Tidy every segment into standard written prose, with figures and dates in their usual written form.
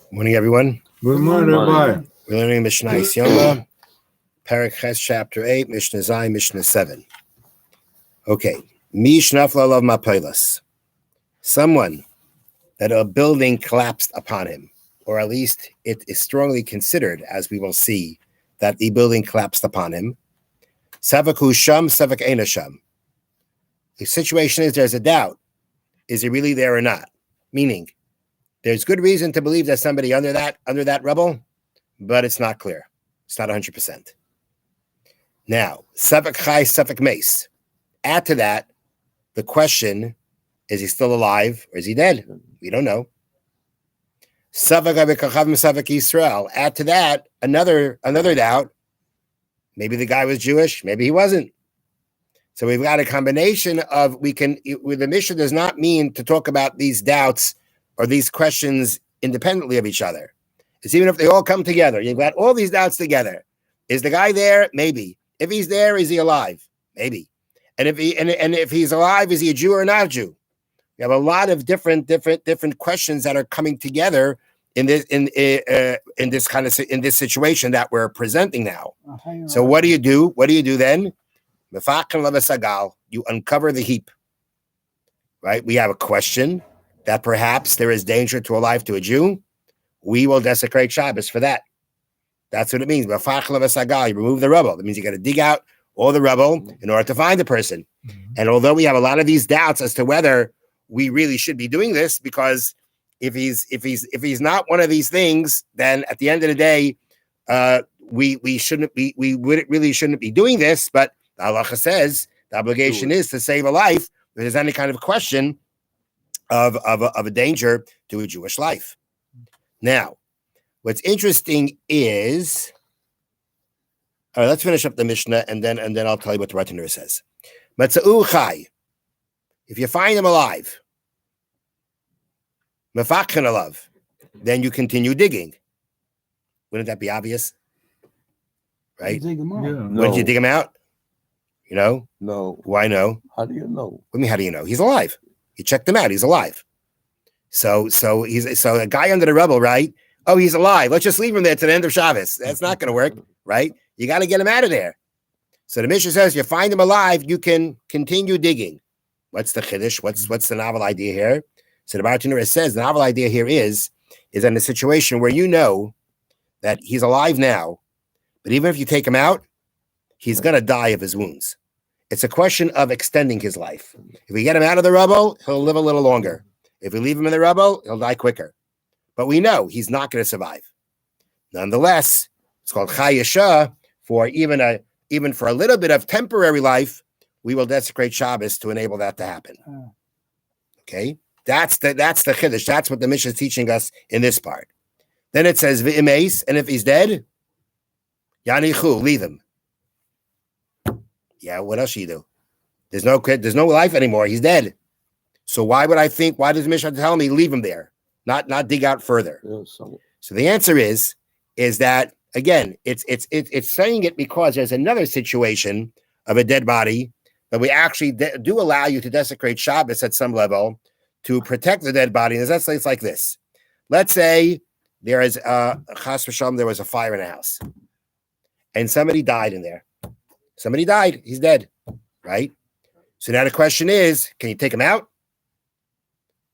Morning, everyone. Good morning, everybody. We're learning Mishna Yoma, Perek Ches, Chapter 8, Mishna Zai, Mishna 7. Okay. Mishna Flalav Mapelas. Someone that a building collapsed upon him, or at least it is strongly considered, as we will see, that the building collapsed upon him. Savak Sham, Savak Eina Sham. The situation is there's a doubt. Is he really there or not? Meaning, there's good reason to believe there's somebody under that rubble, but it's not clear. It's not 100%. Now, Savak Chai, Savak Mace. Add to that the question, is he still alive or is he dead? We don't know. Savak Abikachav, Savak Yisrael. Add to that another doubt. Maybe the guy was Jewish, maybe he wasn't. So we've got a combination of the Mishnah does not mean to talk about these doubts or these questions independently of each other. It's even if they all come together. You've got all these doubts together. Is the guy there? Maybe. If he's there, is he alive? Maybe. And if he's alive, is he a Jew or not a Jew? We have a lot of different questions that are coming together in this situation that we're presenting now. So what do you do? What do you do then? You uncover the heap. Right? We have a question that perhaps there is danger to a life to a Jew. We will desecrate Shabbos for that. That's what it means. You remove the rubble. That means you got to dig out all the rubble in order to find the person. Mm-hmm. And although we have a lot of these doubts as to whether we really should be doing this, because if he's not one of these things, then at the end of the day, we shouldn't be doing this. But the halacha says the obligation is to save a life if there's any kind of question of a danger to a Jewish life. Now, what's interesting is, all right, let's finish up the Mishnah and then I'll tell you what the Rataner says. Matza'u chai, if you find him alive, mefakchen alav, then you continue digging. Wouldn't that be obvious? Right? Dig him out. Yeah. No. Wouldn't you dig him out? You know? No. Why no? How do you know? What do you mean, how do you know? He's alive. You checked him out. He's alive. So a guy under the rubble, right? Oh, he's alive. Let's just leave him there to the end of Shabbos. That's not going to work, right? You got to get him out of there. So the Mishnah says, you find him alive, you can continue digging. What's the chiddush? What's the novel idea here? So the Bartanura says the novel idea here is in a situation where you know that he's alive now, but even if you take him out, he's going to die of his wounds. It's a question of extending his life. If we get him out of the rubble, he'll live a little longer. If we leave him in the rubble, he'll die quicker. But we know he's not going to survive. Nonetheless, it's called chayesha. For even for a little bit of temporary life, we will desecrate Shabbos to enable that to happen. Okay, that's the chiddush. That's what the Mishnah is teaching us in this part. Then it says v'imeis, and if he's dead, yanichu, leave him. Yeah, what else should you do? There's no life anymore. He's dead. So why does the Mishnah tell me leave him there, not dig out further? So the answer is that, again, it's saying it because there's another situation of a dead body that we actually do allow you to desecrate Shabbos at some level to protect the dead body. And it's like this. Let's say there is chas v'shalom, there was a fire in a house, and somebody died in there. Somebody died. He's dead, right? So now the question is, can you take him out?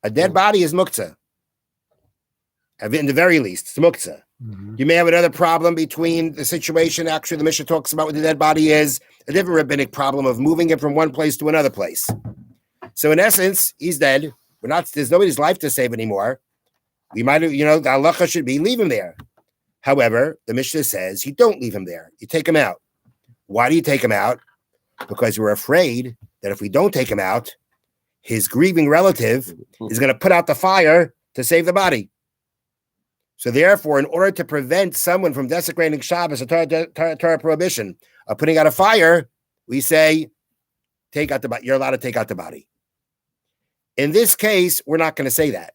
A dead body is muktzah. In the very least, it's muktzah. Mm-hmm. You may have another problem between the situation. Actually, the Mishnah talks about what the dead body is, a different rabbinic problem of moving it from one place to another place. So in essence, he's dead. There's nobody's life to save anymore. We might have, the halacha should be leave him there. However, the Mishnah says you don't leave him there. You take him out. Why do you take him out? Because we're afraid that if we don't take him out, his grieving relative is going to put out the fire to save the body. So therefore, in order to prevent someone from desecrating Shabbos, a Torah prohibition of putting out a fire, we say, take out the body. You're allowed to take out the body. In this case, we're not going to say that.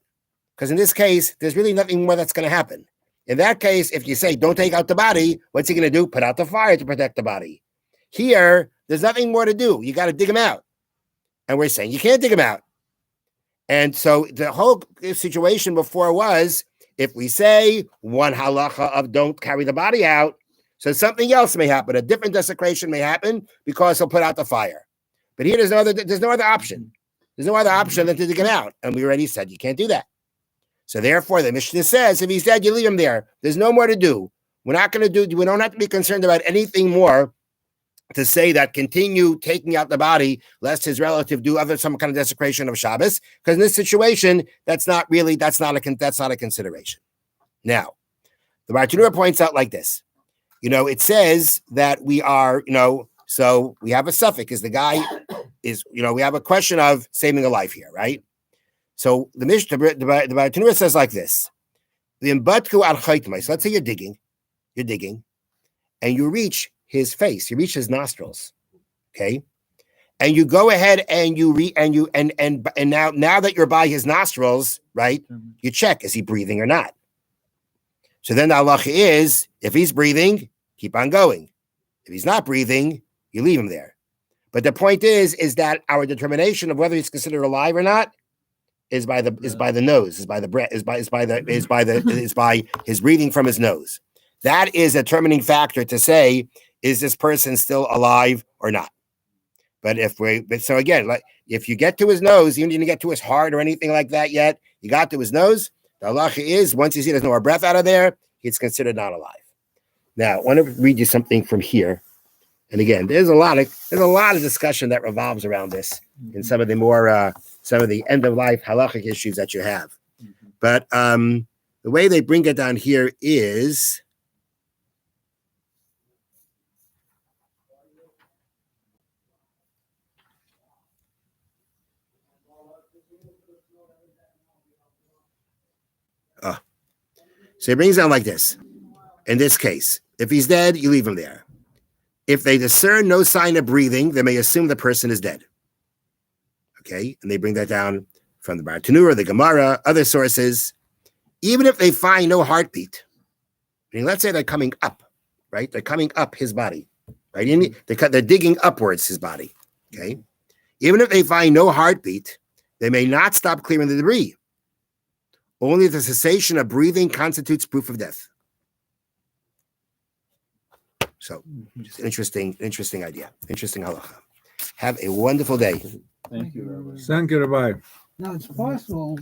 Because in this case, there's really nothing more that's going to happen. In that case, if you say, don't take out the body, what's he going to do? Put out the fire to protect the body. Here, there's nothing more to do. You got to dig him out. And we're saying you can't dig him out. And so the whole situation before was, If we say one halacha of don't carry the body out, so something else may happen. A different desecration may happen because he'll put out the fire. But here there's no other option. There's no other option than to dig him out. And we already said you can't do that. So therefore, the Mishnah says, if he's dead, you leave him there. There's no more to do. We don't have to be concerned about anything more to say that continue taking out the body lest his relative do some kind of desecration of Shabbos. Because in this situation, that's not a consideration. Now, the Bartanura points out like this. It says that we are, so we have a suffix is the guy is, we have a question of saving a life here, right? So the Bartanura says like this. So let's say you're digging, and you reach his face, you reach his nostrils, okay? And you go ahead and now that you're by his nostrils, right? You check, is he breathing or not? So then the halacha is, if he's breathing, keep on going. If he's not breathing, you leave him there. But the point is that our determination of whether he's considered alive or not is by the nose, is by the breath, is by his breathing from his nose. That is a determining factor to say, is this person still alive or not? But if you get to his nose, you didn't get to his heart or anything like that yet, you got to his nose, the halacha is, once you see there's no more breath out of there, he's considered not alive. Now, I want to read you something from here. And again, there's a lot of discussion that revolves around this in some of the end of life halachic issues that you have. But the way they bring it down here is so he brings down like this. In this case, if he's dead, you leave him there. If they discern no sign of breathing, they may assume the person is dead. Okay, and they bring that down from the Bartanura, the Gemara, other sources. Even if they find no heartbeat, let's say they're coming up, right? They're coming up his body, right? They're digging upwards his body. Okay, even if they find no heartbeat, they may not stop clearing the debris. Only the cessation of breathing constitutes proof of death. So, just interesting idea. Interesting halacha. Have a wonderful day. Thank you, Rabbi. Now, it's possible